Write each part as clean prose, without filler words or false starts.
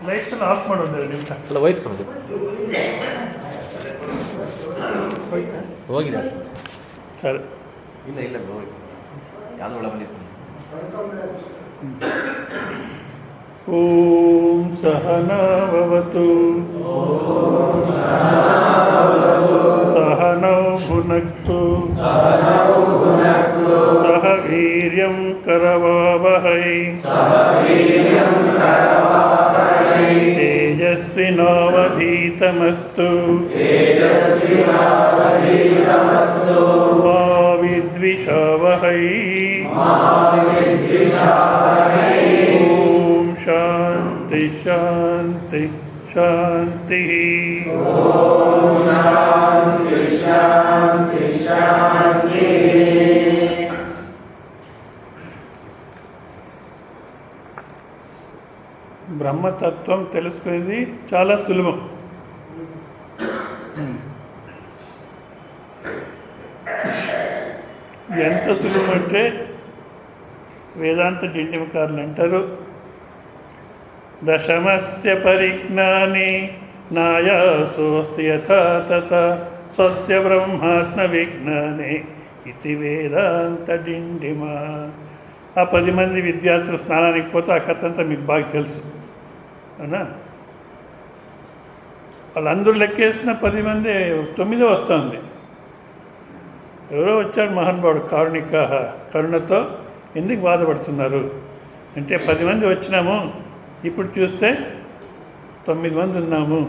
Lights ಎಲ್ಲ of ಮಾಡೋದು ನಿಮಿಷ ಅಲ್ಲ ಹೋಯ್ತು ಸ್ವಾಮೀಜಿ, ಹೋಗಿದೆ ಸರಿ. ಇಲ್ಲ ಇಲ್ಲ ಹೋಯ್ತು, ಯಾವುದು ಒಳ ಬಂದಿತ್ತು. ಓಂ ಸಹನಾ ಭವತು ಸಹನೌ ಭುನಕ್ತು ಸಹ ವೀರ್ಯಂ ಕರವಾವಹೈ ತೇಜಸ್ವಿನಾವಧೀತಮಸ್ತು ಮಾ ವಿದ್ವಿಷಾವಹೈ. ಓಂ ಶಾಂತಿ ಶಾಂತಿ ಶಾಂತಿ. బ్రహ్మతత్వం తెలుసుకునేది చాలా సులభం. ఎంత సులభం అంటే వేదాంత జింజమకారులు అంటారు, దశమస్య పరిజ్ఞాని నాయాసోస్తి యథా తథా స్వస్య బ్రహ్మాత్మ విజ్ఞానే ఇది వేదాంత డిండిమ. ఆ 10 మంది విద్యార్థులు స్నానానికి పోతే ఆ కథ అంతా మీకు బాగా తెలుసు అవునా. వాళ్ళందరూ లెక్కేసిన 10 మంది 9 వస్తుంది. ఎవరో వచ్చాడు మహానుభావుడు కారుణిక కరుణతో, ఎందుకు బాధపడుతున్నారు అంటే 10 మంది వచ్చినాము, ఇప్పుడు చూస్తే 9 ಮಂದಿ ఉన్నాము,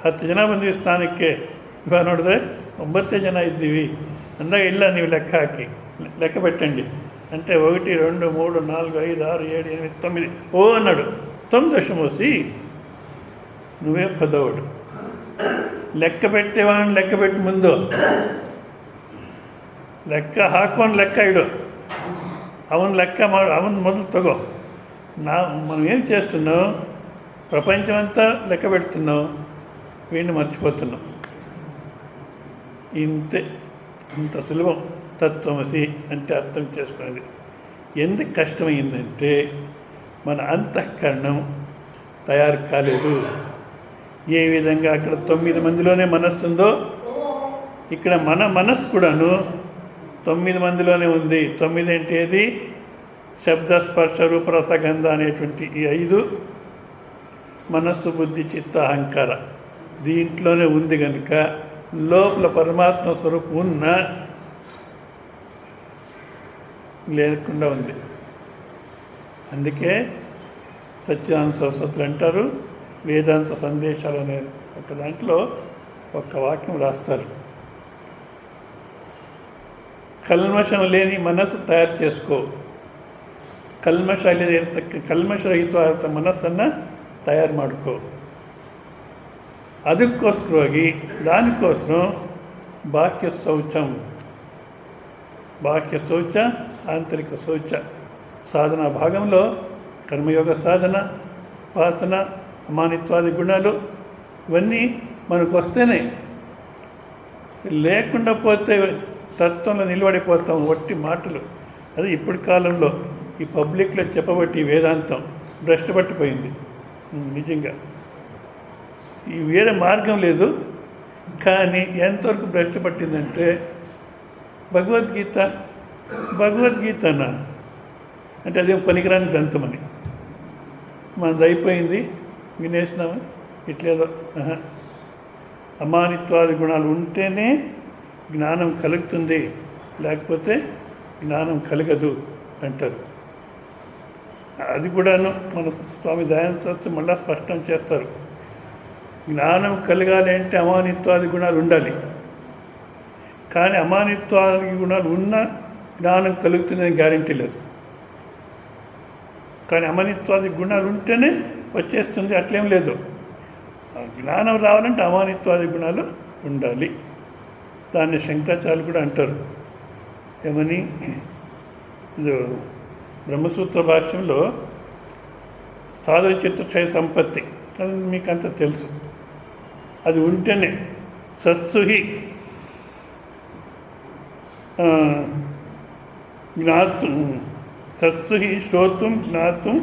10 ಜನ ಬಂದ್ವಿ ಸ್ನಾನಕ್ಕೆ, ಇವಾಗ ನೋಡಿದ್ರೆ 9 ಜನ ಇದ್ದೀವಿ ಅಂದಾಗ ಇಲ್ಲ ನೀವು ಲೆಕ್ಕ ಹಾಕಿ లెక్క పెట్టండి అంటే 1 2 3 4 5 6 7 8 9 ఓ అన్నాడు. 9 దశమోసి నువ్వే 10వాడు. లెక్క పెట్టేవాడిని లెక్క పెట్టి ముందు ಲೆಕ್ಕ ಹಾಕೊಂಡು ಲೆಕ್ಕ ಇಡು, ಅವನ ಲೆಕ್ಕ ಮಾಡು, ಅವನ ಮೊದಲು ತಗೋ. మనం ఏం చేస్తున్నావు, ప్రపంచం అంతా లెక్క పెడుతున్నావు, వీడిని మర్చిపోతున్నాం. ఇంతే, ఇంత సులభం తత్వమసి అంటే అర్థం చేసుకునేది. ఎందుకు కష్టమైందంటే మన అంతఃకరణం తయారు కాలేదు. ఏ విధంగా అక్కడ 9 మందిలోనే మనస్సు ఉందో ఇక్కడ మన మనస్సు కూడాను 9 మందిలోనే ఉంది. 9 అంటే ఏది, శబ్ద స్పర్శ రూప రసగంధ అనేటువంటి ఈ 5 మనస్సు బుద్ధి చిత్త అహంకార దీంట్లోనే ఉంది కనుక లోపల పరమాత్మ స్వరూపం ఉన్న లేకుండా ఉంది. అందుకే సత్యానంద సరస్వతులు అంటారు, వేదాంత సందేశాలు అనే ఒక దాంట్లో ఒక వాక్యం రాస్తారు, కల్మషం లేని మనస్సు తయారు చేసుకో, ಕಲ್ಮಶರಹಿತ ಮನಸ್ಸನ್ನು ತಯಾರು ಮಾಡ್ಕೋ. ಅದಕ್ಕೋಸ್ಕರವಾಗಿ దానికోసం బాహ్య శౌచ ఆంతరిక శౌచ సాధన భాగంలో కర్మయోగ సాధన, ఉపాసన, అమానిత్వాది గుణాలు ఇవన్నీ మనకు వస్తేనే, లేకుండా పోతే తత్వంలో నిలబడిపోతాం. వట్టి మాటలు. అది ఇప్పటి కాలంలో ఈ పబ్లిక్లో చెప్పబట్టి వేదాంతం భ్రష్టు పట్టిపోయింది. నిజంగా ఈ వేరే మార్గం లేదు. కానీ ఎంతవరకు భ్రష్టు పట్టిందంటే భగవద్గీతనా అంటే అదేం పనికిరాని గ్రంథం అని మనది అయిపోయింది, వినేసినాము ఇట్లేదో. అమానిత్వాది గుణాలు ఉంటేనే జ్ఞానం కలుగుతుంది, లేకపోతే జ్ఞానం కలగదు అంటారు. అది కూడాను మన స్వామి దయానంద సరస్వతి మళ్ళా స్పష్టం చేస్తారు. జ్ఞానం కలగాలి అంటే అమానిత్వాది గుణాలు ఉండాలి. కానీ అమానిత్వాది గుణాలు ఉన్న జ్ఞానం కలుగుతుందని గ్యారంటీ లేదు. కానీ అమానిత్వాది గుణాలు ఉంటేనే వచ్చేస్తుంది, అట్లేం లేదు. జ్ఞానం రావాలంటే అమానిత్వాది గుణాలు ఉండాలి. దాన్ని శంకరాచార్యులు కూడా అంటారు, ఏమని, బ్రహ్మసూత్ర భాష్యంలో సాధు చిత్తక్షయ సంపత్తి అది మీకు అంతా తెలుసు. అది ఉంటేనే జ్ఞాతుం సత్సు హి శ్రోతుం జ్ఞాతుం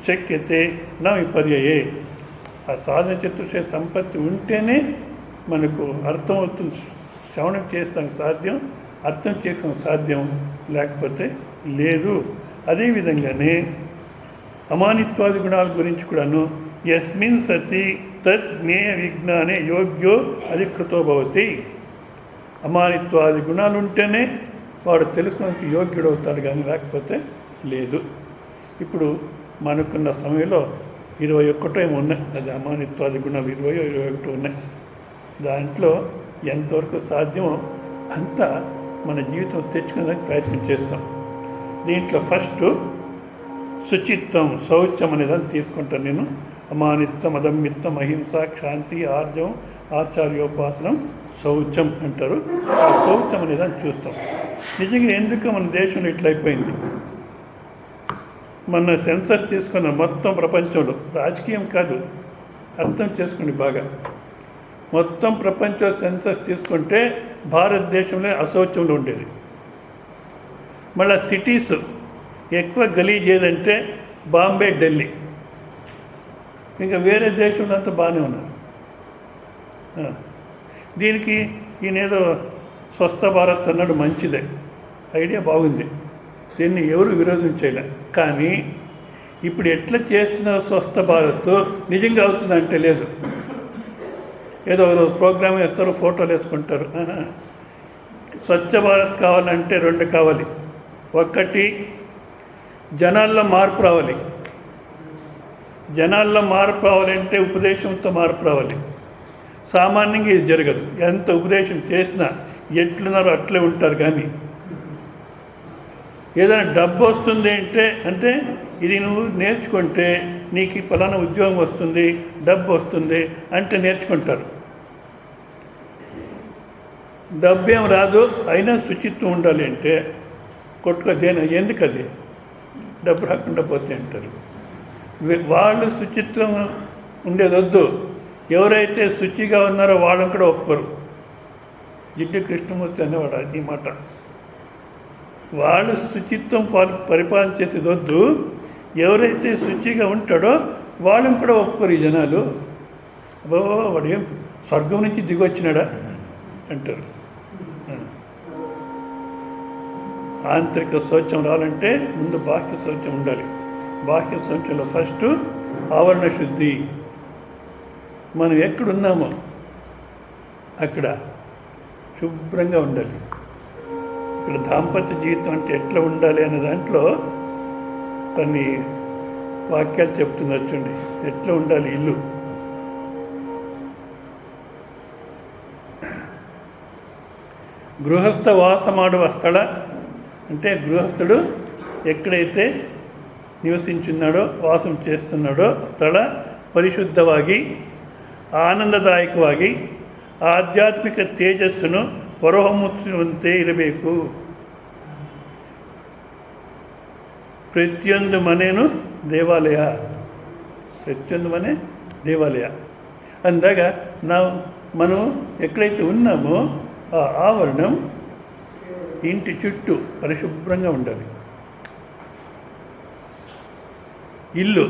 శక్యతే నా విపర్యయే. ఆ సాధన చతుష్టయ సంపత్తి ఉంటేనే మనకు అర్థమవుతుంది, శ్రవణం చేస్తాం సాధ్యం, అర్థం చేయడం సాధ్యం, లేకపోతే లేదు. అదేవిధంగానే అమానిత్వాది గుణాల గురించి కూడాను యస్మిన్ సతి తత్ జ్ఞేయ విజ్ఞానే యోగ్యో అధికృతో భవతి. అమానిత్వాది గుణాలు ఉంటేనే వాడు తెలుసుకోవడానికి యోగ్యుడవుతాడు, కానీ లేకపోతే లేదు. ఇప్పుడు మనకున్న సమయంలో 21 ఏమో ఉన్నాయి, అది అమానిత్వాది గుణాలు 20-21 ఉన్నాయి. దాంట్లో ఎంతవరకు సాధ్యమో అంతా మన జీవితం తెచ్చుకోవడానికి ప్రయత్నం చేస్తాం. దీంట్లో ఫస్ట్ శుచిత్వం, శౌచం అనేదాన్ని తీసుకుంటాను నేను. అమానిత్వం, అదమ్మిత్వం, అహింస, క్షాంతి, ఆర్జవం, ఆచార్యోపాసనం, శౌచం అంటారు. ఆ శౌచం అనేదాన్ని చూస్తాం. నిజంగా ఎందుకు మన దేశంలో ఇట్లా అయిపోయింది? మన సెన్సస్ తీసుకున్న మొత్తం ప్రపంచంలో, రాజకీయం కాదు, అర్థం చేసుకోండి బాగా. మొత్తం ప్రపంచ సెన్సస్ తీసుకుంటే భారతదేశంలో అశౌచంలో ఉండేది. మళ్ళీ సిటీస్ ఎక్కువ గలీజ్ ఏదంటే బాంబే, ఢిల్లీ. ఇంకా వేరే దేశంలో అంతా బాగానే ఉన్నారు. దీనికి ఈయనేదో స్వస్థ భారత్ అన్నాడు, మంచిదే, ఐడియా బాగుంది, దీన్ని ఎవరు విరోధించలే. కానీ ఇప్పుడు ఎట్లా చేస్తున్నారు స్వస్థ భారత్ నిజంగా అవుతుందంటే లేదు. ఏదో ప్రోగ్రామ్ వేస్తారు, ఫోటోలు వేసుకుంటారు. స్వచ్ఛ భారత్ కావాలంటే 2 కావాలి. ఒకటి, జనాల్లో మార్పు రావాలి. జనాల్లో మార్పు రావాలంటే ఉపదేశంతో మార్పు రావాలి. సామాన్యంగా ఇది జరగదు. ఎంత ఉపదేశం చేసినా ఎట్లున్నారో అట్లే ఉంటారు. కానీ ఏదైనా డబ్బు వస్తుంది అంటే ఇది నువ్వు నేర్చుకుంటే నీకు ఫలానా ఉద్యోగం వస్తుంది, డబ్బు వస్తుంది అంటే నేర్చుకుంటారు. డబ్బు ఏం రాదు, అయినా శుచిత్వం ఉండాలి అంటే కొట్టుకోదేనా, ఎందుకు అది డబ్బు రాకుండా పోతే అంటారు. వాళ్ళు శుచిత్వం ఉండేది వద్దు. ఎవరైతే శుచిగా ఉన్నారో వాళ్ళని కూడా ఒప్పుకోరు. జిడ్డు కృష్ణమూర్తి అనేవాడు ఈ మాట. వాళ్ళు శుచిత్వం పరిపాలన చేసేది వద్దు, ఎవరైతే శుచిగా ఉంటాడో వాళ్ళని కూడా ఒప్పుకోరు ఈ జనాలు. వాడు ఏం స్వర్గం నుంచి దిగొచ్చినాడా అంటారు. ఆంతరిక శౌచం రావాలంటే ముందు బాహ్య శౌచం ఉండాలి. బాహ్య శౌచంలో ఫస్ట్ ఆవరణ శుద్ధి. మనం ఎక్కడున్నామో అక్కడ శుభ్రంగా ఉండాలి. ఇక్కడ దాంపత్య జీవితం అంటే ఎట్లా ఉండాలి అనే దాంట్లో కొన్ని వాక్యాలు చెప్తున్నారు చూడండి. ఎట్లా ఉండాలి ఇల్లు. గృహస్థ వాసమాడువ స్థಳ అంటే గృహస్థుడు ఎక్కడైతే నివసించున్నాడో, వాసం చేస్తున్నాడో స్థಳ ಪರಿಶುದ್ಧವಾಗಿ ಆನಂದದಾಯಕವಾಗಿ ಆಧ್ಯಾತ್ಮಿಕ ತೇಜಸ್ಸನ್ನು ಹೊರಹೊಮ್ಮುವಂತೆ ಇರಬೇಕು. ಪ್ರತಿಯೊಂದು ಮನೆಯೂ ದೇವಾಲಯ, ప్రతియొందు మనే దేవాలయ అందాక మనం ఎక్కడైతే ఉన్నామో ఆ ఆవరణం ఇంటి చుట్టూ పరిశుభ్రంగా ఉండాలి. ఇల్లు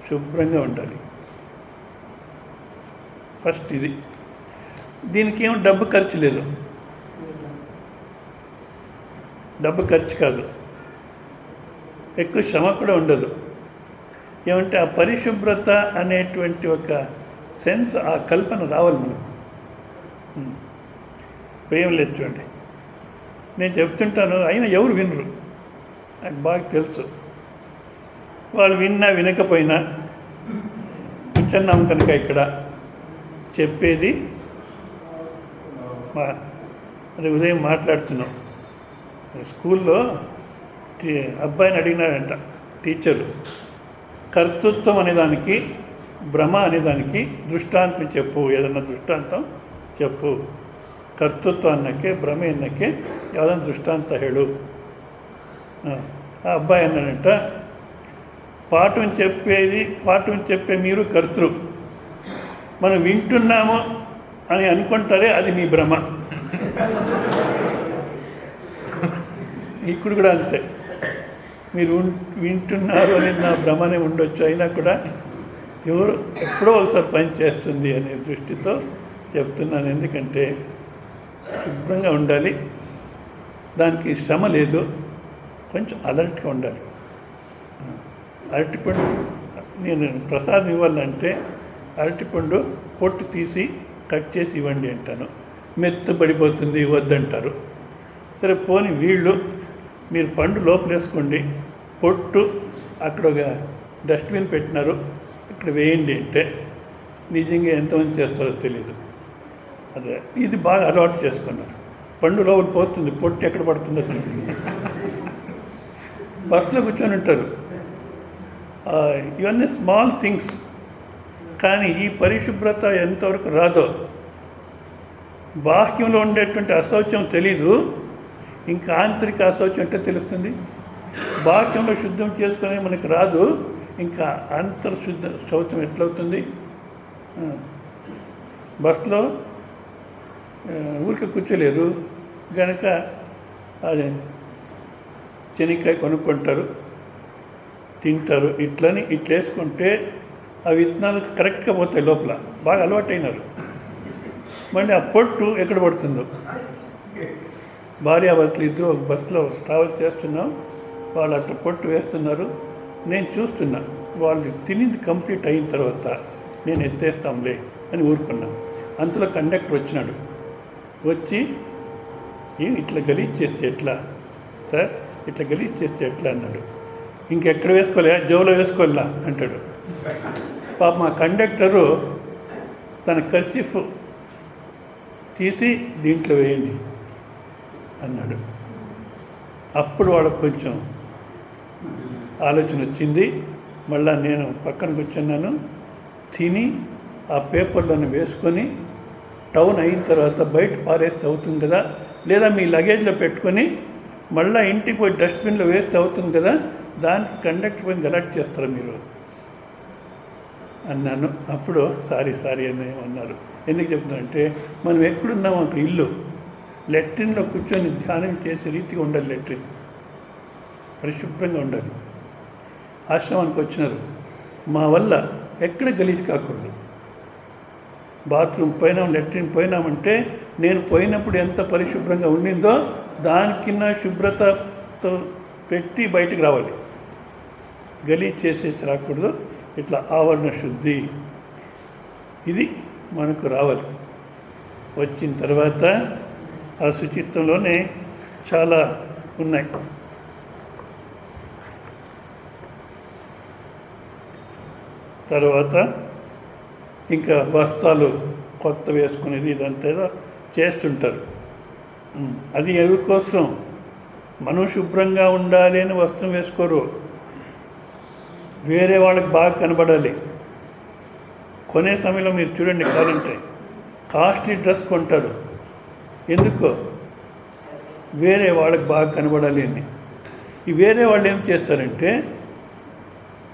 శుభ్రంగా ఉండాలి. ఫస్ట్ ఇది. దీనికి ఏమో డబ్బు ఖర్చు లేదు, డబ్బు ఖర్చు కాదు, ఎక్కువ శ్రమ కూడా ఉండదు. ఏమంటే ఆ పరిశుభ్రత అనేటువంటి ఒక సెన్స్, ఆ కల్పన రావాలి మనకు. ప్రేమ లేదు చూడండి. నేను చెప్తుంటాను, అయినా ఎవరు వినరు, నాకు బాగా తెలుసు. వాళ్ళు విన్నా వినకపోయినా కూర్చున్నాం కనుక ఇక్కడ చెప్పేది అది ఉదయం మాట్లాడుతున్నాం. స్కూల్లో అబ్బాయిని అడిగినాడంట టీచరు, కర్తృత్వం అనేదానికి భ్రమ అనేదానికి దೃಷ್ಟಾಂತ చెప్పు, ఏదన్నా దೃಷ್ಟಾಂತ చెప్పు. ಕರ್ತೃತ್ವ ಅನ್ನಕ್ಕೆ ಭ್ರಮೆ ಅನ್ನಕ್ಕೆ ಯಾವುದನ್ನು ದೃಷ್ಟಾಂತ ಹೇಳು. ఆ అబ్బాయి అన్నాడంట, పాఠం చెప్పే మీరు కర్తృ, మనం వింటున్నాము అని అనుకుంటారే అది మీ భ్రమ. ఇక్కడ కూడా అంతే. మీరు వింటున్నారు అని నా భ్రమనే ఉండొచ్చు, అయినా కూడా ఎవరు ఎప్పుడో ఒకసారి పని చేస్తుంది అనే దృష్టితో చెప్తున్నాను. ఎందుకంటే శుభ్రంగా ఉండాలి, దానికి శ్రమ లేదు, కొంచెం అలర్ట్గా ఉండాలి. అరటిపండు నేను ప్రసాదం ఇవ్వాలంటే అరటిపండు పొట్టు తీసి కట్ చేసి ఇవ్వండి అంటాను. మెత్తబడిపోతుంది వద్దంటారు. సరే పోని వీళ్ళు మీరు పండు లోపల వేసుకోండి, పొట్టు అక్కడ ఒక డస్ట్బిన్ పెట్టినారు ఇక్కడ వేయండి అంటే నిజంగా ఎంతమంది చేస్తారో తెలియదు. అదే ఇది బాగా అలవాటు చేసుకున్నారు. పండు లోపల పోతుంది, పొట్టు ఎక్కడ పడుతుందో తెలియదు. బస్సులో కూర్చొని ఉంటారు. ఇవన్నీ స్మాల్ థింగ్స్. కానీ ఈ పరిశుభ్రత ఎంతవరకు రాదో, బాహ్యంలో ఉండేటువంటి అశౌచం తెలీదు, ఇంకా ఆంతరిక అశౌచం అంటే తెలుస్తుంది. బాహ్యంలో శుద్ధం చేసుకునే మనకి రాదు, ఇంకా అంతర్శుద్ధ శౌచం ఎట్లవుతుంది? బస్సులో ఊరికి కూర్చోలేరు కనుక అది శనక్కాయ కొనుక్కుంటారు, తింటారు. ఇట్లా వేసుకుంటే ఆ విత్తనాలు కరెక్ట్గా పోతాయి లోపల, బాగా అలవాటైనారు. మళ్ళీ ఆ పొట్టు ఎక్కడ పడుతుందో. భార్యాభర్తలు ఇద్దరు ఒక బస్సులో ట్రావెల్ చేస్తున్నాం, వాళ్ళు అట్లా పొట్టు వేస్తున్నారు, నేను చూస్తున్నా. వాళ్ళు తినింది కంప్లీట్ అయిన తర్వాత నేను ఎత్తేస్తాంలే అని ఊరుకున్నాను. అంతలో కండక్టర్ వచ్చినాడు. వచ్చి ఇట్లా గలీజ్ చేస్తే ఎట్లా సార్, ఇట్లా గలీజ్ చేస్తే ఎట్లా అన్నాడు. ఇంకెక్కడ వేసుకోలే, జోలో వేసుకోవాలా అంటాడు. పాప మా కండక్టరు తన కర్చీఫ్ తీసి దీంట్లో వేయండి అన్నాడు. అప్పుడు వాళ్ళకు కొంచెం ఆలోచన వచ్చింది. మళ్ళా నేను పక్కన కూర్చున్నాను, తిని ఆ పేపర్లను వేసుకొని టౌన్ అయిన తర్వాత బయట పారేస్తే అవుతుంది కదా, లేదా మీ లగేజ్లో పెట్టుకొని మళ్ళీ ఇంటికి పోయి డస్ట్బిన్లో వేస్తే అవుతుంది కదా, దానికి కండక్టర్ పోయి గలాట్ చేస్తారు మీరు అన్నాను. అప్పుడు సారీ అని అన్నారు. ఎందుకు చెప్తున్నానంటే మనం ఎక్కడున్నాం అక్కడ ఇల్లు, లెట్రిన్లో కూర్చొని ధ్యానం చేసే రీతిగా ఉండాలి. లెట్రిన్ పరిశుభ్రంగా ఉండాలి. ఆశ్రమానికి వచ్చినారు, మా వల్ల ఎక్కడ గలీజ్ కాకూడదు. బాత్రూమ్ పోయినాం, లెట్రిన్ పోయినామంటే నేను పోయినప్పుడు ఎంత పరిశుభ్రంగా ఉండిందో దానికిన్నా శుభ్రతతో పెట్టి బయటకు రావాలి. గలీజ్ చేసేసి రాకూడదు. ఇట్లా ఆవరణ శుద్ధి ఇది మనకు రావాలి. వచ్చిన తర్వాత ఆ శుచిత్వంలోనే చాలా ఉన్నాయి. తర్వాత ఇంకా వస్త్రాలు కొత్త వేసుకునేది ఇదంతా చేస్తుంటారు. అది ఎవరి కోసం? మనం శుభ్రంగా ఉండాలి అని వస్త్రం వేసుకోరు, వేరే వాళ్ళకి బాగా కనబడాలి. కొనే సమయంలో మీరు చూడండి, కావాలంటే కాస్ట్లీ డ్రెస్ కొంటారు. ఎందుకో? వేరే వాళ్ళకి బాగా కనబడాలి అని. ఈ వేరే వాళ్ళు ఏం చేస్తారంటే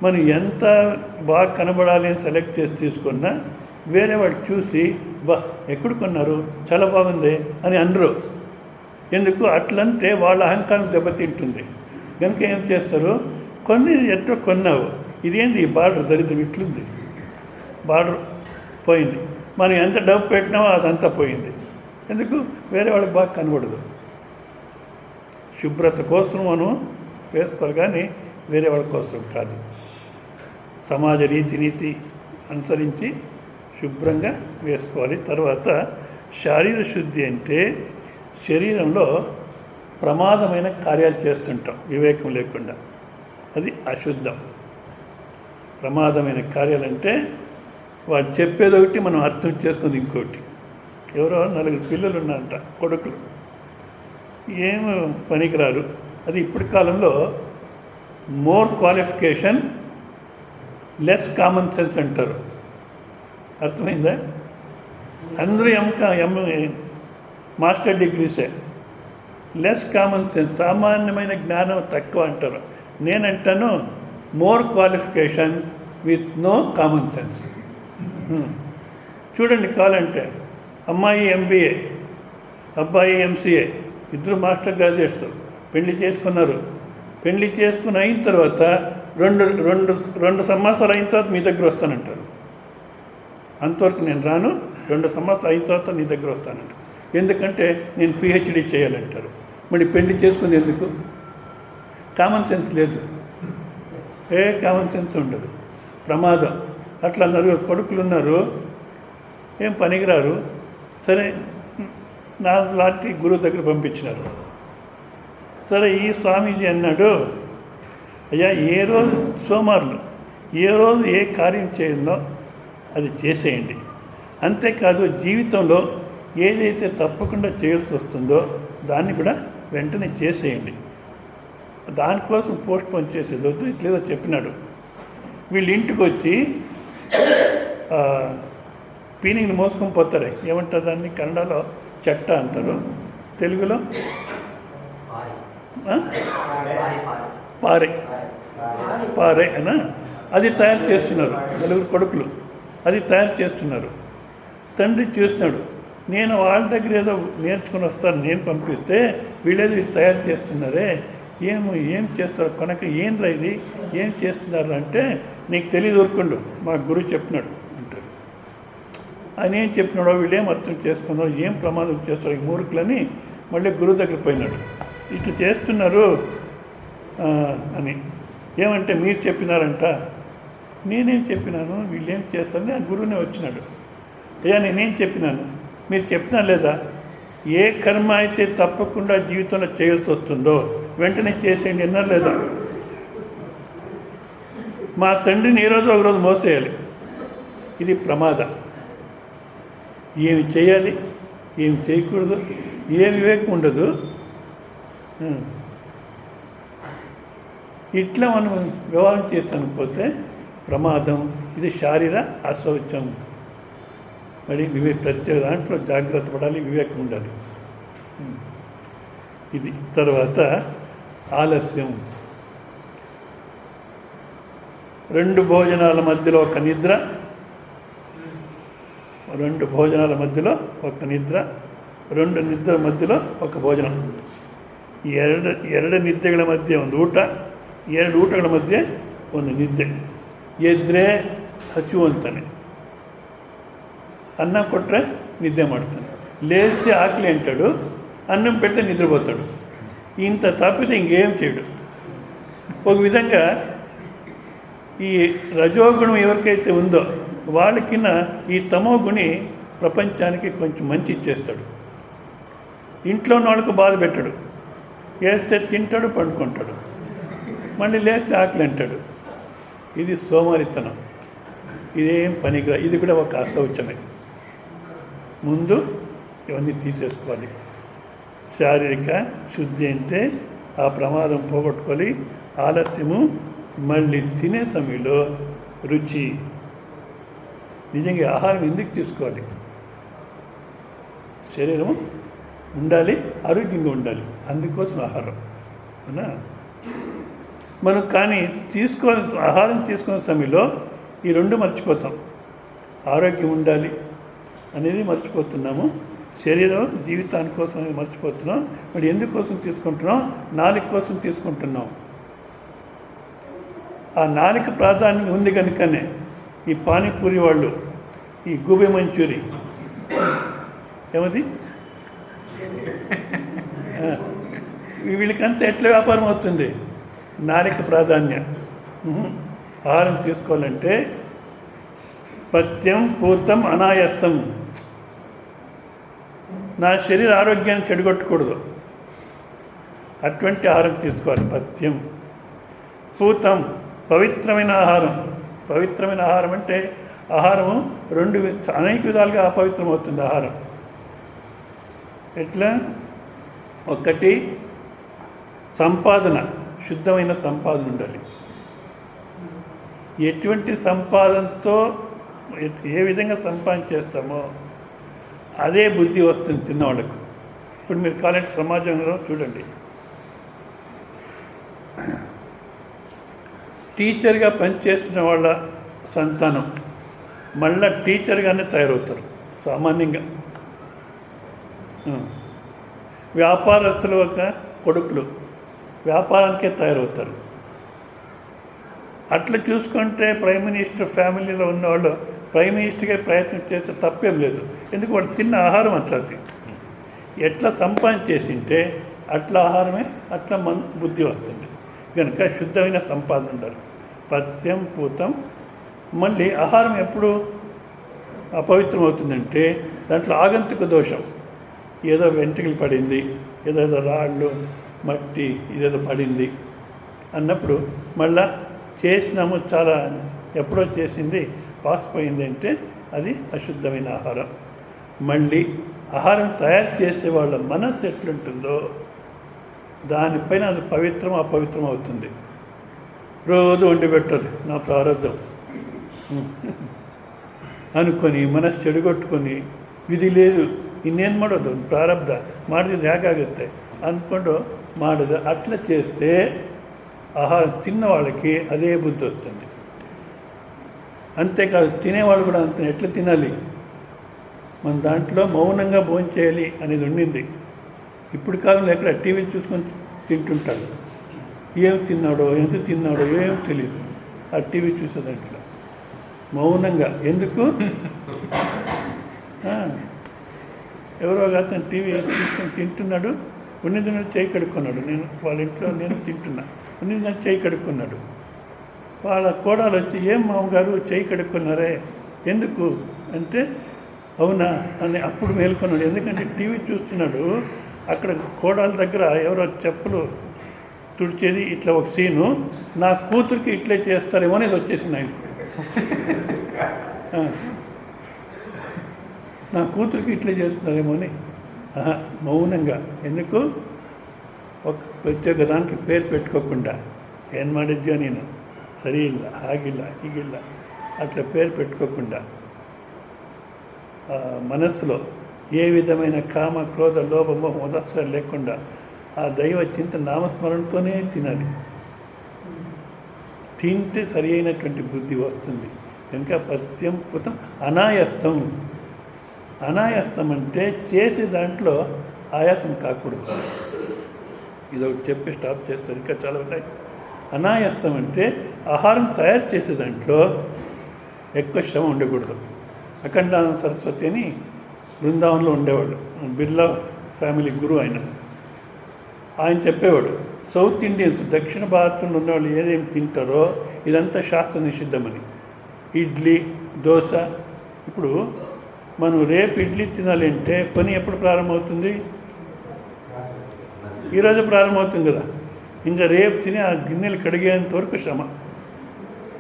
మనం ఎంత బాగా కనబడాలి అని సెలెక్ట్ చేసి తీసుకున్నా వేరే వాళ్ళు చూసి ఎక్కడ కొన్నారు, చాలా బాగుంది అని అనరు. ఎందుకు? అట్లంటే వాళ్ళ అహంకారం దెబ్బతింటుంది. కనుక ఏం చేస్తారు, కొన్ని ఎట్లా కొన్నావు, ఇదేంటి ఈ బార్డర్ దరిద్రం ఇట్లుంది, బార్డర్ పోయింది, మనం ఎంత డబ్బు పెట్టినామో అదంతా పోయింది. ఎందుకు? వేరే వాళ్ళకి బాగా కనబడదు. శుభ్రత కోసం మనం వేసుకోవాలి, కానీ వేరే వాళ్ళ కోసం కాదు. సమాజ నీతి అనుసరించి శుభ్రంగా వేసుకోవాలి. తర్వాత శారీర శుద్ధి అంటే శరీరంలో ప్రమాదమైన కార్యాలు చేస్తుంటాం వివేకం లేకుండా, అది అశుద్ధం. ప్రమాదమైన కార్యాలంటే వాడు చెప్పేది ఒకటి, మనం అర్థం చేసుకుంది ఇంకోటి. ఎవరో 4 పిల్లలు ఉన్నారంట, కొడుకులు, ఏమి పనికిరారు. అది ఇప్పటి కాలంలో more qualification less common sense అంటారు. అర్థమైందా? అందరూ మాస్టర్ డిగ్రీసే, లెస్ కామన్ సెన్స్, సామాన్యమైన జ్ఞానం తక్కువ అంటారు. నేనంటాను more qualification with no common sense. చూడండి, కావాలంటే అమ్మాయి MBA, అబ్బాయి MCA, ఇద్దరు మాస్టర్ గ్రాడ్యుయేట్స్, పెళ్లి చేసుకున్నారు. పెళ్లి చేసుకుని అయిన తర్వాత రెండు రెండు 2 సంవత్సరాలు అయిన తర్వాత మీ దగ్గర వస్తానంటారు. అంతవరకు నేను రాను, 2 సంవత్సరాలు అయిన తర్వాత నీ దగ్గర వస్తానంటారు. ఎందుకంటే నేను పిహెచ్డి చేయాలంటారు. మరి పెళ్లి చేసుకుని ఎందుకు? కామన్ సెన్స్ లేదు, కామన్ సెన్స్ ఉండదు, ప్రమాదం. అట్లా నలుగురు కొడుకులు ఉన్నారు, ఏం పనికిరారు. సరే, నా లాంటి గురువు దగ్గర పంపించినారు. సరే, ఈ స్వామీజీ అన్నాడు, అయ్యా ఏ రోజు సోమవారం ఏ రోజు ఏ కార్యం చేయాలో అది చేసేయండి. అంతేకాదు జీవితంలో ఏదైతే తప్పకుండా చేయాల్సి వస్తుందో దాన్ని కూడా వెంటనే చేసేయండి. దానికోసం పోస్ట్ పోన్ చేసేది వద్దు, ఇట్లేదో చెప్పినాడు. వీళ్ళు ఇంటికి వచ్చి పీనింగ్ని మోసుకొని పోతారు. ఏమంటారు దాన్ని? కన్నడలో చెట్ట అంటారు, తెలుగులో పారే. పారే అనా? అది తయారు చేస్తున్నారు, నలుగురు కొడుకులు అది తయారు చేస్తున్నారు. తండ్రి చూస్తున్నాడు, నేను వాళ్ళ దగ్గర ఏదో నేర్చుకుని వస్తాను, నేను పంపిస్తే వీళ్ళేదో ఇది తయారు చేస్తున్నారే, ఏం చేస్తారు కనుక ఏంద్రా ఇది, ఏం చేస్తున్నారు అంటే, నీకు తెలియదు ఊరుకుండు, మా గురువు చెప్పినాడు అంటారు. ఆయన ఏం చెప్పినాడో వీళ్ళేం అర్థం చేసుకున్నారో, ఏం ప్రమాదం చేస్తారు ఈ మూర్ఖులని మళ్ళీ గురువు దగ్గర పోయినాడు. ఇట్లా చేస్తున్నారు అని. ఏమంటే మీరు చెప్పినారంట. నేనేం చెప్పినాను, వీళ్ళేం చేస్తారని ఆ గురువునే వచ్చినాడు. అయ్యా నేనేం చెప్పినాను, మీరు చెప్పినా లేదా? ఏ కర్మ అయితే తప్పకుండా జీవితంలో చేయాల్సి వస్తుందో వెంటనే చేసేయండి అన్నారు లేదా? మా తండ్రిని ఏ రోజు ఒకరోజు మోసేయాలి, ఇది ప్రమాదం. ఏమి చేయాలి, ఏమి చేయకూడదు, ఏ వివేకం ఉండదు. ఇట్లా మనం వ్యవహారం చేస్తానిపోతే ప్రమాదం. ఇది శారీర అశౌచం. మరి ప్రత్యేక దాంట్లో జాగ్రత్త పడాలి, వివేకం ఉండాలి. ఇది తర్వాత ఆలస్యం. 2 భోజనాల మధ్యలో ఒక నిద్ర, 2 భోజనాల మధ్యలో ఒక నిద్ర, 2 నిద్ర ಮಧ್ಯలో ఒక ಭೋಜನ. ಎರಡು ನಿದ್ದೆಗಳ ಮಧ್ಯೆ ಒಂದು ಊಟ, 2 ಊಟಗಳ ಮಧ್ಯೆ ಒಂದು ನಿದ್ದೆ. ಎದ್ದರೆ ಹಸಿವು ಅಂತಾನೆ, అన్నం కొట్టే నిద్ర ಮಾಡ್ತಾನೆ, లేస్తే ఆకలి అంటాడు, అన్నం పెడితే నిద్రపోతాడు. ఇంత తప్పితే ఇంకేం చేయడు. ఒక విధంగా ఈ రజోగుణం ఎవరికైతే ఉందో వాళ్ళకిన్న ఈ తమో గుణి ప్రపంచానికి కొంచెం మంచి ఇచ్చేస్తాడు. ఇంట్లో వాళ్ళకు బాధ పెట్టాడు, వేస్తే తింటాడు, పండుకుంటాడు, మళ్ళీ లేస్తే ఆకలి అంటాడు. ఇది సోమరితనం, ఇదేం పనికిరా. ఇది కూడా ఒక అశౌచమే. ముందు ఇవన్నీ తీసేసుకోవాలి. శారీరక శుద్ధి అంటే ఆ ప్రమాదం పోగొట్టుకోవాలి. ఆలస్యము, మళ్ళీ తినే సమయంలో రుచి. నిజంగా ఆహారం ఎందుకు తీసుకోవాలి? శరీరం ఉండాలి, ఆరోగ్యంగా ఉండాలి, అందుకోసం ఆహారం అవునా. మనం కానీ ఆహారం తీసుకునే సమయంలో ఈ 2 మర్చిపోతాం. ఆరోగ్యం ఉండాలి అనేది మర్చిపోతున్నాము, శరీరం జీవితాని కోసం అనేది మర్చిపోతున్నాం. మరి ఎందుకోసం తీసుకుంటున్నాం? నాలుక కోసం తీసుకుంటున్నాం. ఆ నాలుక ప్రాధాన్యం ఉంది కనుకనే ఈ పానీపూరి వాళ్ళు, ఈ గోబీ మంచూరి ఏమది వీళ్ళకంతా ఎట్లా వ్యాపారం అవుతుంది? నాలుక ప్రాధాన్యం. ఆహారం తీసుకోవాలంటే పథ్యం పూతం అనాయాస్తం. నా శరీర ఆరోగ్యాన్ని చెడగొట్టకూడదు, అటువంటి ఆహారం తీసుకోవాలి. పథ్యం పూతం, పవిత్రమైన ఆహారం. పవిత్రమైన ఆహారం అంటే ఆహారము అనేక విధాలుగా అపవిత్రం అవుతుంది ఆహారం. ఎట్లా? ఒకటి సంపాదన, శుద్ధమైన సంపాదన ఉండాలి. ఎటువంటి సంపాదనతో ఏ విధంగా సంపాదన చేస్తామో అదే బుద్ధి వస్తుంది తిన్నవాళ్ళకు. ఇప్పుడు మీరు కాలేజ్ సమాజంలో చూడండి, టీచర్గా పనిచేస్తున్న వాళ్ళ సంతానం మళ్ళా టీచర్గానే తయారవుతారు సామాన్యంగా. వ్యాపారస్తుల యొక్క కొడుకులు వ్యాపారానికే తయారవుతారు. అట్లా చూసుకుంటే ప్రైమ్ మినిస్టర్ ఫ్యామిలీలో ఉన్నవాళ్ళు ప్రైమ్ మినిస్టర్గా ప్రయత్నం చేస్తే తప్పేం లేదు. ఎందుకు వాడు తిన్న ఆహారం అట్లాది. ఎట్లా సంపాదించేసింటే అట్లా ఆహారమే అట్లా బుద్ధి వస్తుంది. కనుక శుద్ధమైన సంపాదన ఉండాలి. పథ్యం పూతం. మళ్ళీ ఆహారం ఎప్పుడు అపవిత్రం అవుతుందంటే దాంట్లో ఆగంతుక దోషం. ఏదో వెంట్రుకలు పడింది, ఏదో రాళ్ళు మట్టి ఇదేదో పడింది అన్నప్పుడు మళ్ళా చేసినాము, చాలా ఎప్పుడో చేసింది పాసిపోయింది అంటే అది అశుద్ధమైన ఆహారం. మళ్ళీ ఆహారం తయారు చేసే వాళ్ళ మనస్సు ఎట్లుంటుందో దానిపైన అది పవిత్రం అపవిత్రం అవుతుంది. రోజు వండి పెట్టదు నా ప్రారంధం అనుకొని మనస్సు చెడుగొట్టుకొని ವಿಧಿ లేదు ಇನ್ನೇನು ಮಾಡೋದು ಪ್ರಾರಬ್ಧ ಮಾಡಿದ್ರೆ ಹೇಗಾಗುತ್ತೆ ಅಂದ್ಕೊಂಡು ಮಾಡೋದು. అట్లా చేస్తే ఆహారం తిన్న వాళ్ళకి అదే బుద్ధి వస్తుంది. అంతేకాదు తినేవాళ్ళు కూడా అంతే. ఎట్లా తినాలి, మన దాంట్లో మౌనంగా భోజనం చేయాలి అనేది ఉండింది. ఇప్పుడు కాలంలో ఎక్కడ టీవీ చూసుకొని తింటుంటాడు. ఏం తిన్నాడో ఎంత తిన్నాడో ఏం తెలియదు ఆ టీవీ చూసే దాంట్లో. మౌనంగా ఎందుకు, ఎవరో అతను టీవీ తీసుకొని తింటున్నాడు, ఉన్నది చేయి కడుక్కున్నాడు. వాళ్ళ ఇంట్లో నేను తింటున్నా, ఉన్నది చేయి కడుక్కున్నాడు. వాళ్ళ కోడలు వచ్చి ఏం మామగారు చేయి కడుక్కున్నారే ఎందుకు అంటే అవునా అని అప్పుడు మేల్కొన్నాడు. ఎందుకంటే టీవీ చూస్తున్నాడు. అక్కడ కోడల దగ్గర ఎవరో చెప్పులు తుడిచేది ఇట్లా ఒక సీను, నా కూతురికి ఇట్లే చేస్తారేమో అనేది వచ్చేసింది ఆయన. నా కూతురికి ఇట్లే చేస్తున్నారేమో అని మౌనంగా. ఎందుకు ఒక ಪ್ರತ್ಯೇಕ దానికి పేరు పెట్టుకోకుండా ಏನು ಮಾಡಿದ್ಯೋ ನೀನು ಸರಿ ಇಲ್ಲ ಹಾಗಿಲ್ಲ ಹೀಗಿಲ್ಲ అట్లా పేరు పెట్టుకోకుండా మనస్సులో ఏ విధమైన కామ క్రోధ లోభము మొదస్సాలు లేకుండా ఆ దైవ చింత నామస్మరణతోనే తినాలి. తింటే సరి అయినటువంటి బుద్ధి వస్తుంది. కనుక పథ్యం కృతం అనాయాస్తం. అనాయాస్తం అంటే చేసే దాంట్లో ఆయాసం కాకూడదు. ఇదొకటి చెప్పి స్టాప్ చేస్తారు, ఇంకా చాలా ఉన్నాయి. అనాయాస్తం అంటే ఆహారం తయారు చేసే దాంట్లో ఎక్కువ శ్రమ ఉండకూడదు. అఖండానంద సరస్వతి అని బృందావనంలో ఉండేవాడు, బిర్లా ఫ్యామిలీ గురువు ఆయన చెప్పేవాడు, సౌత్ ఇండియన్స్ దక్షిణ భారతంలో ఉన్నవాళ్ళు ఏదేమి తింటారో ఇదంతా శాస్త్ర నిషిద్ధమని. ఇడ్లీ దోశ. ఇప్పుడు మనం రేపు ఇడ్లీ తినాలి అంటే పని ఎప్పుడు ప్రారంభమవుతుంది? ఈరోజు ప్రారంభమవుతుంది కదా. ఇంకా రేపు తిని ఆ గిన్నెలు కడిగేంత వరకు శ్రమ.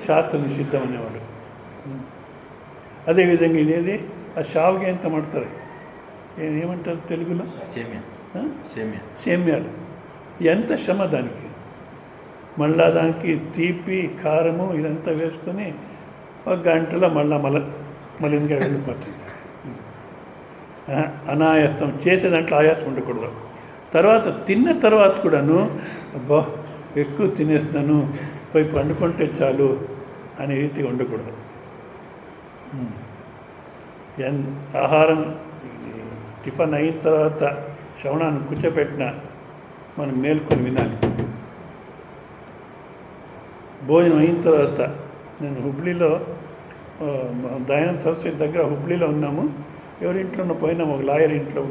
శాస్త్ర నిషిద్ధం అనేవాడు. అదేవిధంగా ఇదేది ఆ షావుకి ఎంత మడతారు, ఏమంటారు తెలుగులో? సేమ్యాలు. ఎంత శ్రమ దానికి. మళ్ళా దానికి తీపి కారము ఇదంతా వేసుకొని ఒక గంటలో మళ్ళీగా వెళ్ళిపోతుంది. అనాయాసం చేసే దాంట్లో ఆయాసం ఉండకూడదు. తర్వాత తిన్న తర్వాత కూడాను అబ్బా ఎక్కువ తినేస్తాను పోయి పండుకుంటే చాలు అనే రీతిగా ఉండకూడదు. ఆహారం టిఫిన్ అయిన తర్వాత శ్రవణాన్ని కూర్చోపెట్టిన మనం మేల్కొని వినాలి. భోజనం అయిన తర్వాత నేను హుబ్లీలో దయానంద సరస్వతి దగ్గర హుబ్లీలో ఉన్నాము. ఎవరింట్లో పోయినాము, ఒక లాయర్ ఇంట్లో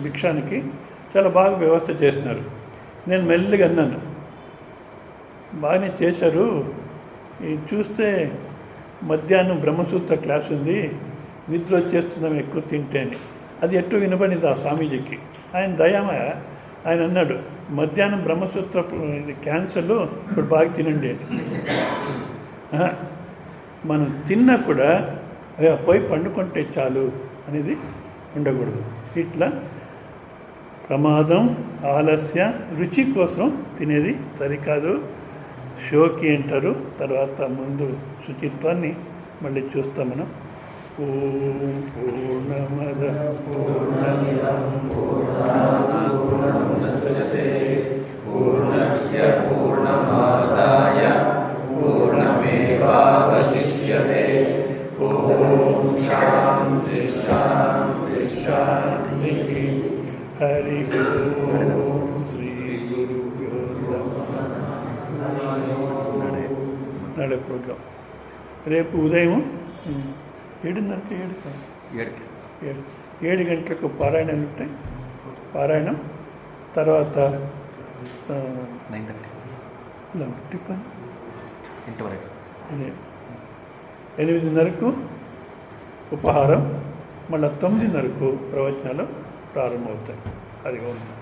భిక్షానికి. చాలా బాగా వ్యవస్థ చేసినారు. నేను మెల్లిగా అన్నాను, బాగానే చేశారు, ఇది చూస్తే మధ్యాహ్నం బ్రహ్మసూత్ర క్లాస్ ఉంది, నిద్ర వచ్చేస్తున్నాం ఎక్కువ తింటే అని. అది ఎట్టు వినపడింది ఆ స్వామీజీకి. ఆయన దయామయ ఆయన అన్నాడు, మధ్యాహ్నం బ్రహ్మసూత్ర ఇది క్యాన్సర్లు ఇప్పుడు బాగా తినండి అని. మనం తిన్నా కూడా పోయి పండుకుంటే చాలు అనేది ఉండకూడదు. ఇట్లా ప్రమాదం, ఆలస్య, రుచి కోసం తినేది సరికాదు. షోకి అంటారు. తర్వాత ముందు శుచిత్వాన్ని మళ్ళీ చూస్తాం మనం. ఓం పూర్ణమద పూర్ణమిదం పూర్ణముదచ్యతే పూర్ణస్య పూర్ణమాదాయ పూర్ణమేవావశిష్యతే. ఓం శాంతి శాంతి శాంతి. హరి ఓం శ్రీ గురుభ్యో నమః. నాడే ప్రోగ్రాం. రేపు ఉదయం 7:30కి 7కి 7 గంటలకు పారాయణాలు ఉంటాయి. పారాయణం తర్వాత 9:30 టిఫిన్ ఇంతవరకు. అదే 8:30కు ఉపహారం, మళ్ళీ 9:30కు ప్రవచనాలు ప్రారంభమవుతాయి. అది ఉంది.